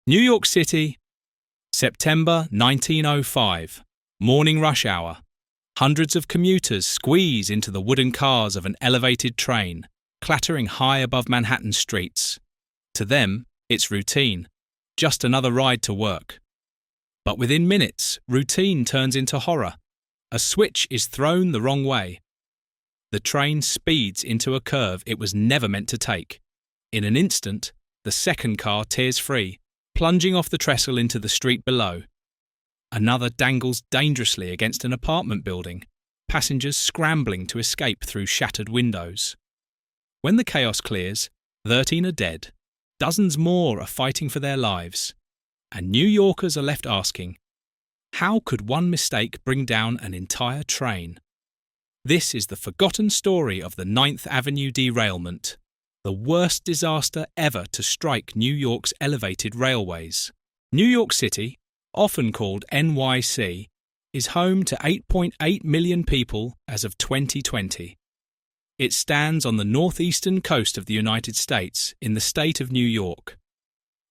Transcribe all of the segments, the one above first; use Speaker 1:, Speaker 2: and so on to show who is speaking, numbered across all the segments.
Speaker 1: New York City, September 1905. Morning rush hour. Hundreds of commuters squeeze into the wooden cars of an elevated train, clattering high above Manhattan streets. To them, it's routine, just another ride to work. But within minutes, routine turns into horror. A switch is thrown the wrong way. The train speeds into a curve it was never meant to take. In an instant, the second car tears free, plunging off the trestle into the street below. Another dangles dangerously against an apartment building, passengers scrambling to escape through shattered windows. When the chaos clears, 13 are dead, dozens more are fighting for their lives, and New Yorkers are left asking, how could one mistake bring down an entire train? This is the forgotten story of the 9th Avenue derailment, the worst disaster ever to strike New York's elevated railways. New York City, often called NYC, is home to 8.8 million people as of 2020. It stands on the northeastern coast of the United States in the state of New York.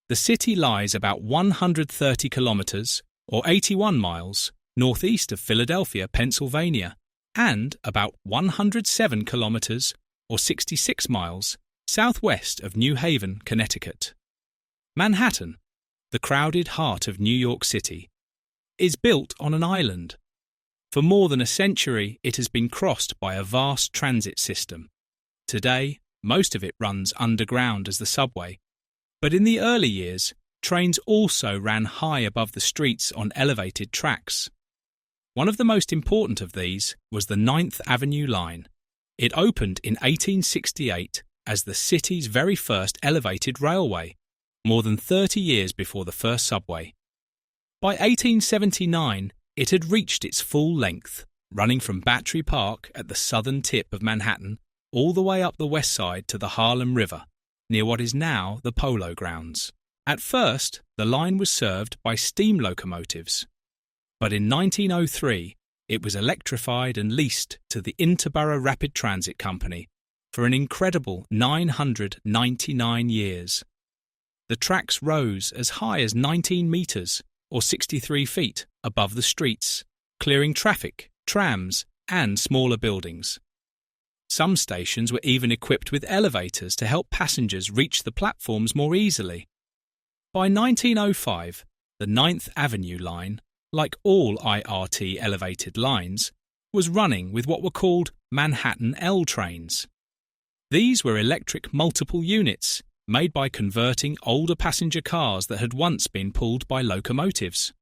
Speaker 1: The city lies about 130 kilometers, or 81 miles, northeast of Philadelphia, Pennsylvania, and about 107 kilometers, or 66 miles, southwest of New Haven, Connecticut. Manhattan, the crowded heart of New York City, is built on an island. For more than a century, it has been crossed by a vast transit system. Today, most of it runs underground as the subway, but in the early years, trains also ran high above the streets on elevated tracks. One of the most important of these was the 9th Avenue line. It opened in 1868 as the city's very first elevated railway, more than 30 years before the first subway. By 1879, it had reached its full length, running from Battery Park at the southern tip of Manhattan all the way up the west side to the Harlem River, near what is now the Polo Grounds. At first, the line was served by steam locomotives, but in 1903, it was electrified and leased to the Interborough Rapid Transit Company for an incredible 999 years. The tracks rose as high as 19 metres, or 63 feet, above the streets, clearing traffic, trams, and smaller buildings. Some stations were even equipped with elevators to help passengers reach the platforms more easily. By 1905, the 9th Avenue line, like all IRT elevated lines, was running with what were called Manhattan L trains. These were electric multiple units made by converting older passenger cars that had once been pulled by locomotives.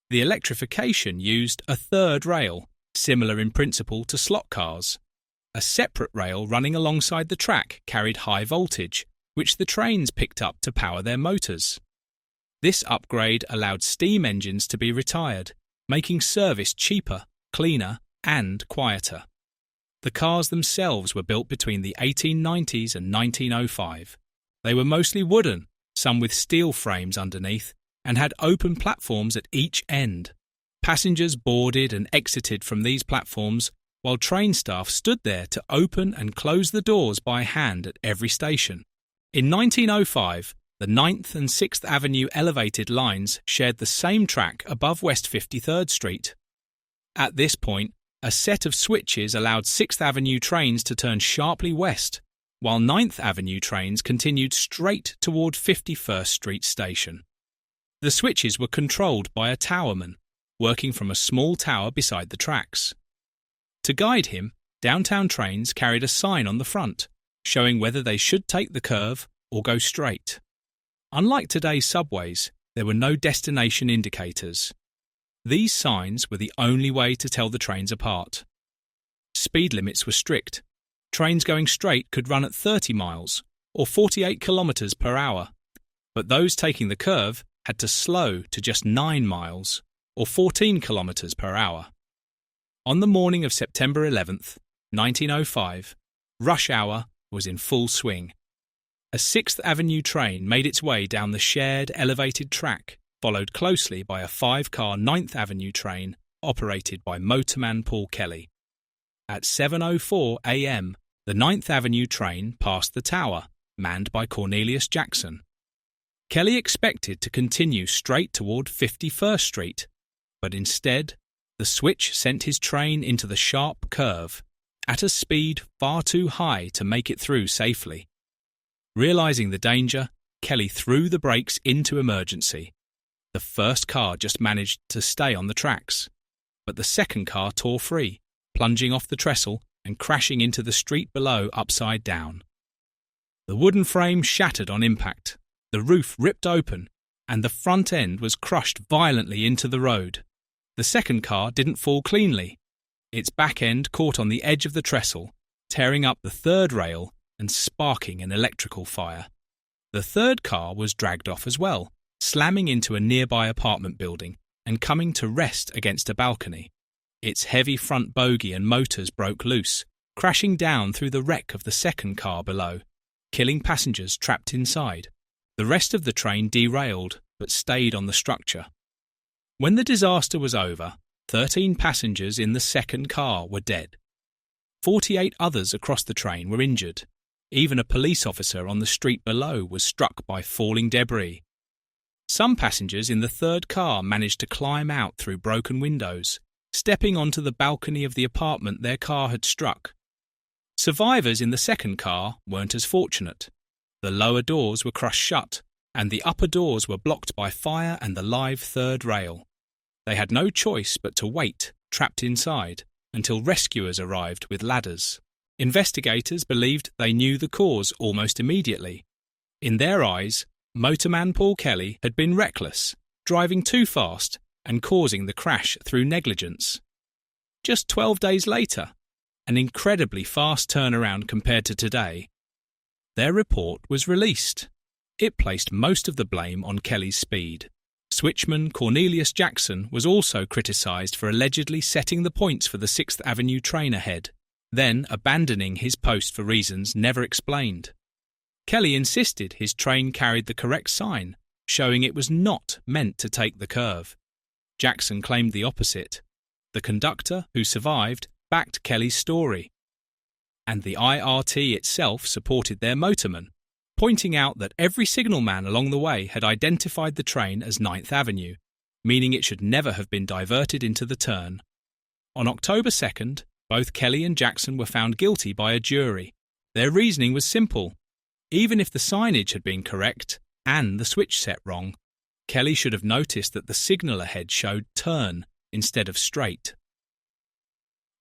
Speaker 1: The electrification used a third rail, similar in principle to slot cars. A separate rail running alongside the track carried high voltage, which the trains picked up to power their motors. This upgrade allowed steam engines to be retired, making service cheaper, cleaner, and quieter. The cars themselves were built between the 1890s and 1905. They were mostly wooden, some with steel frames underneath, and had open platforms at each end. Passengers boarded and exited from these platforms, while train staff stood there to open and close the doors by hand at every station. In 1905, the 9th and 6th Avenue elevated lines shared the same track above West 53rd Street. At this point, a set of switches allowed 6th Avenue trains to turn sharply west, while 9th Avenue trains continued straight toward 51st Street Station. The switches were controlled by a towerman, working from a small tower beside the tracks. To guide him, downtown trains carried a sign on the front, showing whether they should take the curve or go straight. Unlike today's subways, there were no destination indicators. These signs were the only way to tell the trains apart. Speed limits were strict. Trains going straight could run at 30 miles, or 48 kilometers per hour, but those taking the curve had to slow to just 9 miles, or 14 kilometers per hour. On the morning of September 11th, 1905, rush hour was in full swing. A 6th Avenue train made its way down the shared elevated track, followed closely by a 5-car 9th Avenue train operated by motorman Paul Kelly. At 7:04 a.m., the 9th Avenue train passed the tower, manned by Cornelius Jackson. Kelly expected to continue straight toward 51st Street, but instead, the switch sent his train into the sharp curve at a speed far too high to make it through safely. Realizing the danger, Kelly threw the brakes into emergency. The first car just managed to stay on the tracks, but the second car tore free, plunging off the trestle and crashing into the street below upside down. The wooden frame shattered on impact, the roof ripped open, and the front end was crushed violently into the road. The second car didn't fall cleanly. Its back end caught on the edge of the trestle, tearing up the third rail and sparking an electrical fire. The third car was dragged off as well, slamming into a nearby apartment building and coming to rest against a balcony. Its heavy front bogie and motors broke loose, crashing down through the wreck of the second car below, killing passengers trapped inside. The rest of the train derailed, but stayed on the structure. When the disaster was over, 13 passengers in the second car were dead. 48 others across the train were injured. Even a police officer on the street below was struck by falling debris. Some passengers in the third car managed to climb out through broken windows, stepping onto the balcony of the apartment their car had struck. Survivors in the second car weren't as fortunate. The lower doors were crushed shut, and the upper doors were blocked by fire and the live third rail. They had no choice but to wait, trapped inside, until rescuers arrived with ladders. Investigators believed they knew the cause almost immediately. In their eyes, motorman Paul Kelly had been reckless, driving too fast and causing the crash through negligence. Just 12 days later, an incredibly fast turnaround compared to today, their report was released. It placed most of the blame on Kelly's speed. Switchman Cornelius Jackson was also criticised for allegedly setting the points for the 6th Avenue train ahead, then abandoning his post for reasons never explained. Kelly insisted his train carried the correct sign, showing it was not meant to take the curve. Jackson claimed the opposite. The conductor, who survived, backed Kelly's story. And the IRT itself supported their motorman, pointing out that every signalman along the way had identified the train as 9th Avenue, meaning it should never have been diverted into the turn. On October 2nd, both Kelly and Jackson were found guilty by a jury. Their reasoning was simple. Even if the signage had been correct and the switch set wrong, Kelly should have noticed that the signal ahead showed turn instead of straight.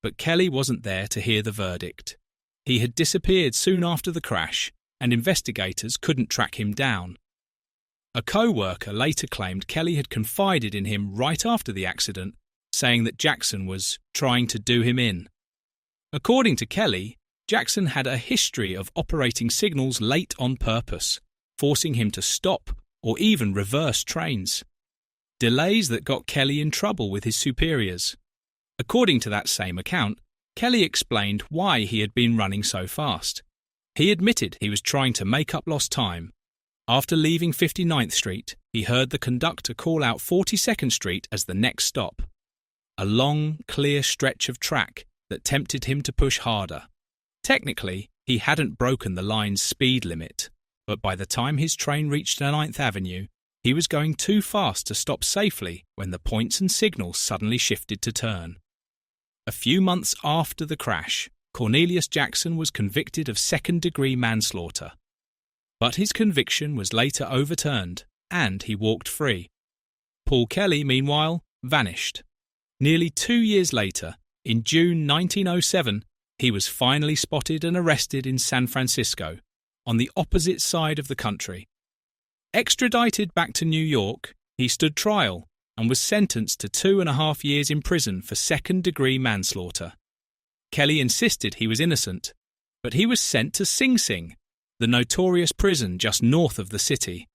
Speaker 1: But Kelly wasn't there to hear the verdict. He had disappeared soon after the crash, and investigators couldn't track him down. A co-worker later claimed Kelly had confided in him right after the accident, saying that Jackson was trying to do him in. According to Kelly, Jackson had a history of operating signals late on purpose, forcing him to stop or even reverse trains. Delays that got Kelly in trouble with his superiors. According to that same account, Kelly explained why he had been running so fast. He admitted he was trying to make up lost time. After leaving 59th Street, he heard the conductor call out 42nd Street as the next stop. A long, clear stretch of track that tempted him to push harder. Technically, he hadn't broken the line's speed limit, but by the time his train reached 9th Avenue, he was going too fast to stop safely when the points and signals suddenly shifted to turn. A few months after the crash, Cornelius Jackson was convicted of second-degree manslaughter. But his conviction was later overturned, and he walked free. Paul Kelly, meanwhile, vanished. Nearly 2 years later, in June 1907, he was finally spotted and arrested in San Francisco, on the opposite side of the country. Extradited back to New York, he stood trial and was sentenced to 2.5 years in prison for second-degree manslaughter. Kelly insisted he was innocent, but he was sent to Sing Sing, the notorious prison just north of the city.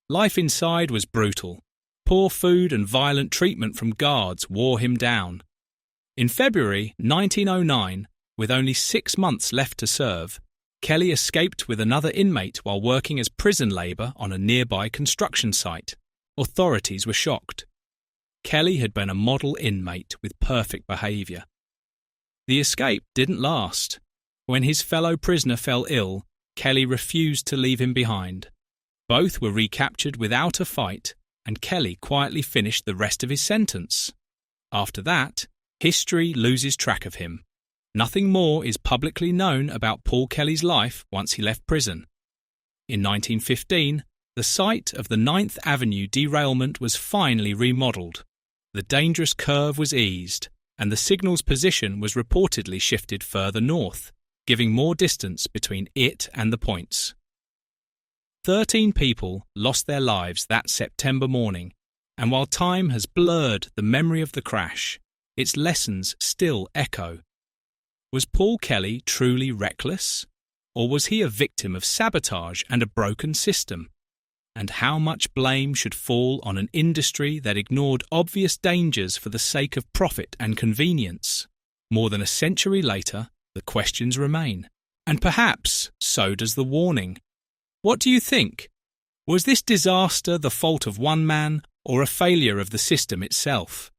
Speaker 1: Life inside was brutal. Poor food and violent treatment from guards wore him down. In February 1909, with only 6 months left to serve, Kelly escaped with another inmate while working as prison labour on a nearby construction site. Authorities were shocked. Kelly had been a model inmate with perfect behaviour. The escape didn't last. When his fellow prisoner fell ill, Kelly refused to leave him behind. Both were recaptured without a fight, and Kelly quietly finished the rest of his sentence. After that, history loses track of him. Nothing more is publicly known about Paul Kelly's life once he left prison. In 1915, the site of the 9th Avenue derailment was finally remodelled. The dangerous curve was eased, and the signal's position was reportedly shifted further north, giving more distance between it and the points. 13 people lost their lives that September morning, and while time has blurred the memory of the crash, its lessons still echo. Was Paul Kelly truly reckless? Or was he a victim of sabotage and a broken system? And how much blame should fall on an industry that ignored obvious dangers for the sake of profit and convenience? More than a century later, the questions remain. And perhaps so does the warning. What do you think? Was this disaster the fault of one man or a failure of the system itself?